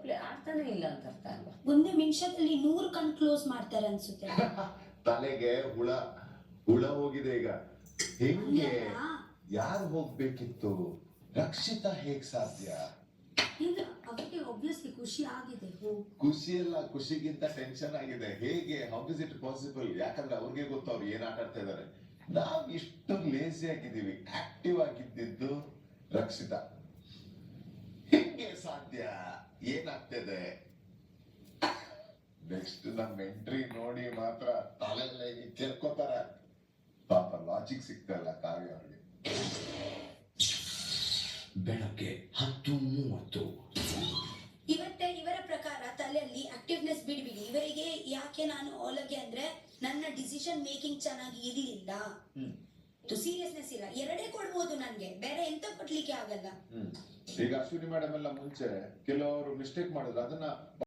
Play ಆಡ್ತಾನೆ ಇಲ್ಲ ಅಂತ ಅರ್ಥ ಅಲ್ವಾ? ಒಂದೇ ನಿಮಿಷದಲ್ಲಿ 100 ಕಣ್ ಕ್ಲೋಸ್ ಮಾಡ್ತಾರೆ ಅನ್ಸುತ್ತೆ. ತಲೆಗೆ ಹುಳ ಹೋಗಿದೆ ಈಗ. ಹೆಂಗೆ ಯಾರು ಹೋಗ್ಬೇಕಿತ್ತು? ರಕ್ಷಿತಾ ಹೇಗ್ ಸಾಧ್ಯ? ಅವರಿಗೆ ಆಬ್ವಿಯಸ್ಲಿ ಖುಷಿ ಆಗಿದೆ. ಖುಷಿ ಅಲ್ಲ, ಖುಷಿಗಿಂತ ಟೆನ್ಷನ್ ಆಗಿದೆ. ಹೇಗೆ? How is it possible? ಯಾಕಂದ್ರೆ ಅವ್ರಿಗೆ ಗೊತ್ತು ಅವ್ರು ಏನ್ ಆಟ ಆಡ್ತಾ ಇದಾರೆ. ನಾವ್ ಇಷ್ಟು ಲೇಸಿ ಆಗಿದ್ದೀವಿ. ಆಕ್ಟಿವ್ ಆಗಿದ್ದು ರಕ್ಷಿತಾ. ಹೆಂಗೆ ಸಾಧ್ಯ? ಏನಾಗ್ತಿದೆ? ನೆಕ್ಸ್ಟ್ ನಮ್ ಎಂಟ್ರಿ ನೋಡಿ ಮಾತ್ರ ತಲೆಲ್ಲ ಚೆರ್ಕೋತಾರ. ಪಾಪ ಲಾಜಿಕ್ ಸಿಗ್ತಲ್ಲ ಕಾವ್ಯ ಅವ್ರಿಗೆ. ಬೆಳಗ್ಗೆ 10:30. ಇವತ್ತೇ ಇವರ ಪ್ರಕಾರ ತಲೆಯಲ್ಲಿ ಆಕ್ಟಿವ್ನೆಸ್ ಬಿಡ್ಬಿಡಿ. ಇವರಿಗೆ ಯಾಕೆ ನಾನು ಓಲಗೆ ಅಂದ್ರೆ ನನ್ನ ಡಿಸಿಷನ್ ಮೇಕಿಂಗ್ ಚೆನ್ನಾಗಿ ಇರ್ಲಿಲ್ಲ, ಸೀರಿಯಸ್ನೆಸ್ ಇಲ್ಲ. 2 ಕೊಡ್ಬೋದು ನನ್ಗೆ, ಬೇರೆ ಎಂತ ಕೊಡ್ಲಿಕ್ಕೆ ಆಗಲ್ಲ. ಈಗ ಅಶ್ವಿನಿ ಮೇಡಮ್ ಎಲ್ಲ ಮುಂಚೆ ಕೆಲವರು ಮಿಸ್ಟೇಕ್ ಮಾಡಿದ್ರು, ಅದನ್ನ